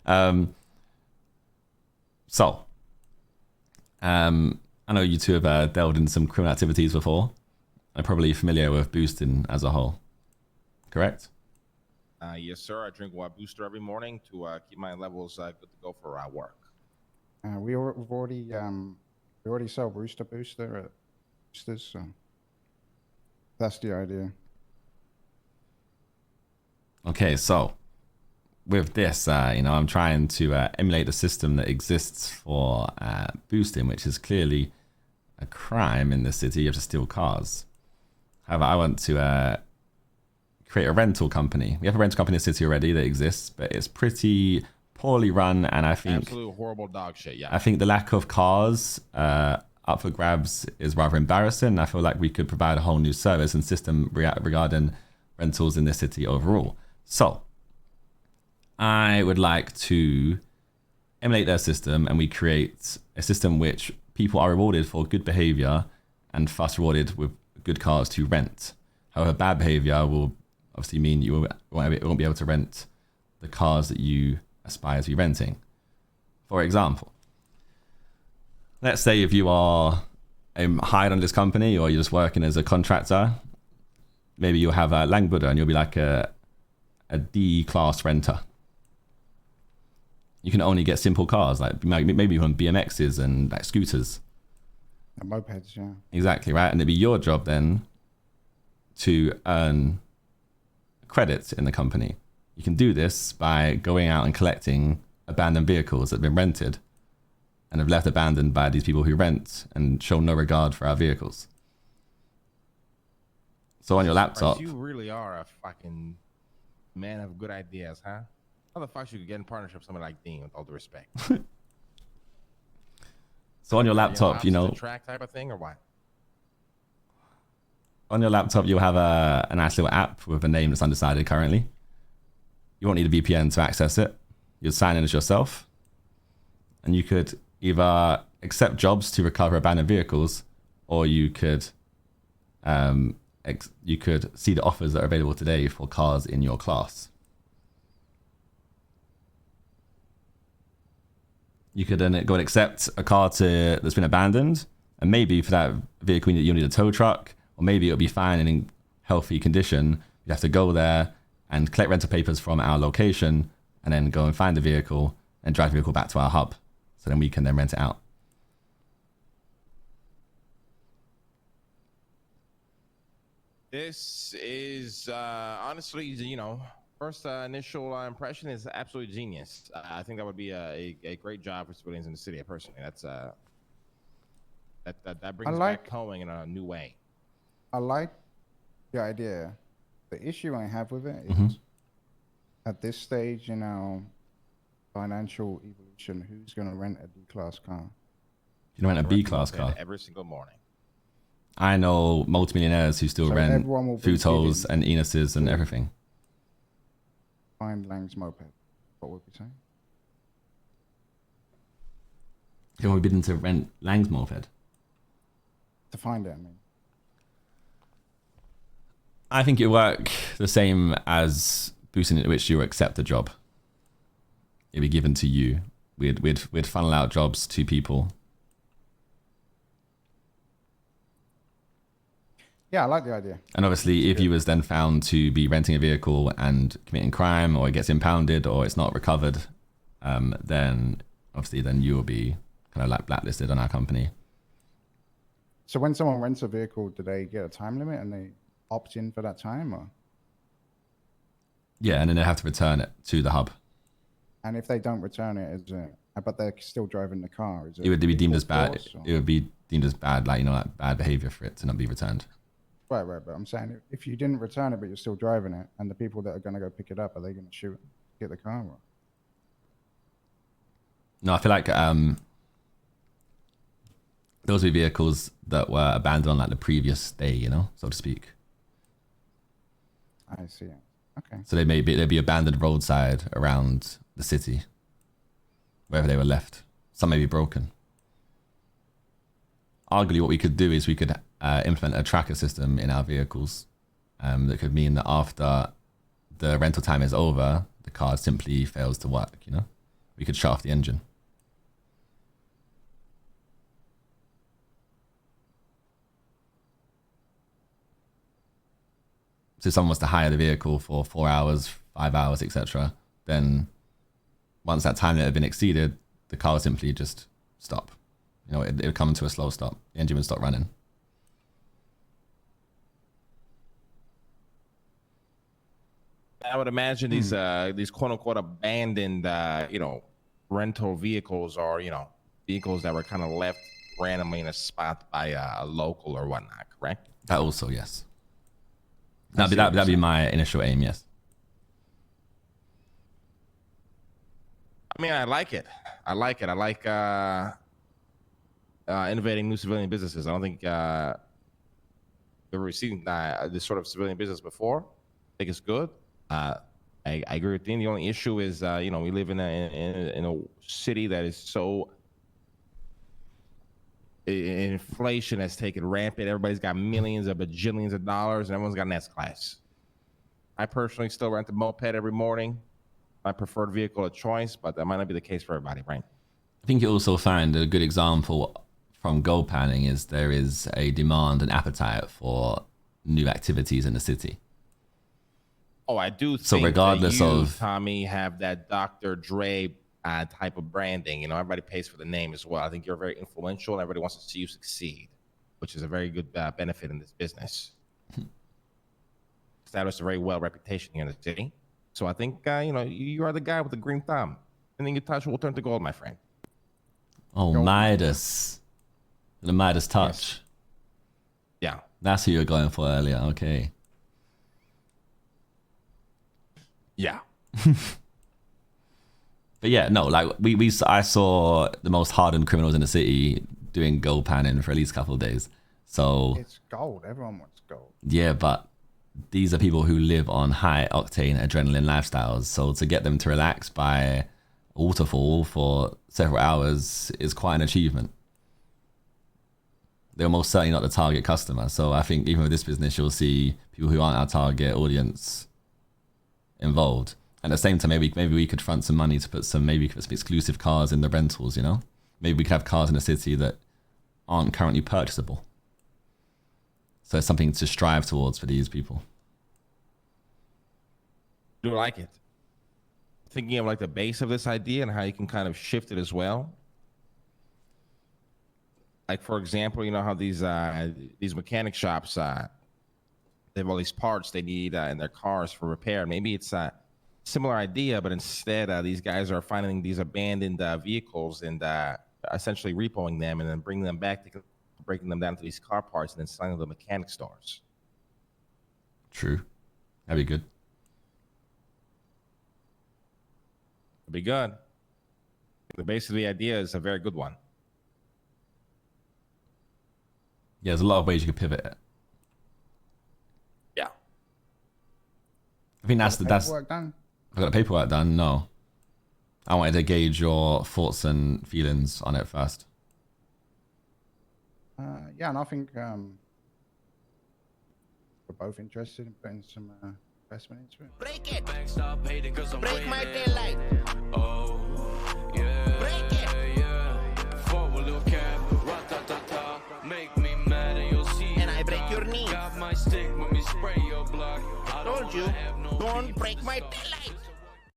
So, I know you two have delved into some criminal activities before. I'm probably familiar with boosting as a whole, correct? Yes, sir. I drink one booster every morning to keep my levels good to go for work. We've already sell booster at boosters, so that's the idea. Okay, so with this, I'm trying to emulate the system that exists for boosting, which is clearly a crime in the city. You have to steal cars. However, I want to create a rental company. We have a rental company in the city already that exists, but it's pretty poorly run, and I think absolute horrible dog shit. Yeah, I think the lack of cars up for grabs is rather embarrassing. I feel like we could provide a whole new service and system regarding rentals in the city overall. So I would like to emulate their system, and we create a system which people are rewarded for good behavior and thus rewarded with good cars to rent. However, bad behavior will obviously mean you won't be able to rent the cars that you aspire to be renting. For example, let's say if you are hired on this company or you're just working as a contractor, maybe you'll have a Langbuddha and you'll be like a D class renter. You can only get simple cars, like maybe on BMXs and like scooters. And mopeds, yeah. Exactly, right? And it'd be your job then to earn credits in the company. You can do this by going out and collecting abandoned vehicles that have been rented and have left abandoned by these people who rent and show no regard for our vehicles. So on your laptop... You really are a fucking man of good ideas, huh? How the fuck should you get in partnership with somebody like Dean, with all due respect? So on your laptop, track type of thing or what? On your laptop, you'll have a nice little app with a name that's undecided currently. You won't need a VPN to access it. You'd sign in as yourself, and you could either accept jobs to recover abandoned vehicles, or you could see the offers that are available today for cars in your class. You could then go and accept a car that's been abandoned, and maybe for that vehicle you'll need a tow truck, or maybe it'll be fine and in healthy condition. You have to go there and collect rental papers from our location, and then go and find the vehicle and drive the vehicle back to our hub, so then we can then rent it out. This is honestly, first initial impression is absolutely genius. I think that would be a great job for civilians in the city. Personally, that's that brings back towing in a new way. I like the idea. The issue I have with it is at this stage in our financial evolution, who's going to rent a D-class car? You rent a B-class car every single morning. I know multimillionaires who still rent Futos and Enuses and everything. Find Lang's moped. What would we say? Can we bid to rent Lang's moped? To find it, I mean. I think it work the same as boosting in which you accept a job. It'd be given to you. We'd funnel out jobs to people. Yeah, I like the idea. And obviously, if you was then found to be renting a vehicle and committing crime, or it gets impounded, or it's not recovered, then obviously then you will be kind of like blacklisted on our company. So when someone rents a vehicle, do they get a time limit and they opt in for that time, or? Yeah, and then they have to return it to the hub. And if they don't return it, but they're still driving the car, it would be deemed as bad. It would be deemed as bad, like bad behavior for it to not be returned. Right, but I'm saying if you didn't return it, but you're still driving it, and the people that are going to go pick it up, are they going to get the car? Or? No, I feel like those were vehicles that were abandoned on like the previous day, so to speak. I see. Okay. So they'd be abandoned roadside around the city, wherever they were left. Some may be broken. Arguably, what we could do is we could implement a tracker system in our vehicles that could mean that after the rental time is over, the car simply fails to work, we could shut off the engine. So if someone was to hire the vehicle for 4 hours, 5 hours, etc., then once that time limit had been exceeded, the car would simply just stop. You know, it would come to a slow stop. The engine would stop running. I would imagine these quote unquote abandoned, rental vehicles are, vehicles that were kind of left randomly in a spot by a local or whatnot, correct? That also, yes. That'd be my initial aim, yes. I mean, I like it. I like innovating new civilian businesses. I don't think we were seeing this sort of civilian business before. I think it's good. I agree with Dean. The only issue is, we live in a city that is so inflation has taken rampant. Everybody's got millions of bajillions of dollars, and everyone's got an S-Class. I personally still rent a moped every morning. My preferred vehicle of choice, but that might not be the case for everybody, right? I think you also find a good example from gold panning is there is a demand and appetite for new activities in the city. Oh, I do think so regardless that you, of Tommy, have that Dr. Dre type of branding. Everybody pays for the name as well. I think you're very influential, and everybody wants to see you succeed, which is a very good benefit in this business. Established a very well reputation here in the city. So I think, you are the guy with the green thumb. And then your touch will turn to gold, my friend. Oh, gold. Midas. The Midas touch. Yes. Yeah. That's who you were going for earlier. Okay. Yeah. But yeah, no, like I saw the most hardened criminals in the city doing gold panning for at least a couple of days. So it's gold. Everyone wants gold. Yeah, but these are people who live on high octane adrenaline lifestyles. So to get them to relax by a waterfall for several hours is quite an achievement. They're most certainly not the target customer. So I think even with this business, you'll see people who aren't our target audience involved. At the same time, maybe we could front some money to put some exclusive cars in the rentals, Maybe we could have cars in the city that aren't currently purchasable. So it's something to strive towards for these people. Do you like it? Thinking of like the base of this idea and how you can kind of shift it as well. Like, for example, how these mechanic shops, they have all these parts they need in their cars for repair. Maybe it's similar idea, but instead these guys are finding these abandoned vehicles and essentially repoing them and then bringing them back, breaking them down to these car parts and then selling them to mechanic stores. True. That'd be good. It'd be good. The base of the idea is a very good one. Yeah, there's a lot of ways you could pivot it. Yeah. I think that's paperwork done? I've got the paperwork done. No, I wanted to gauge your thoughts and feelings on it first. Yeah, and I think we're both interested in putting some investment into it. Break it! Break my tail light! Oh, yeah. Break it! Yeah. Forward look at ratatata. Make me mad and you'll see. And I break your knee. Got my stick when we spray your block. I told you, don't break my tail light!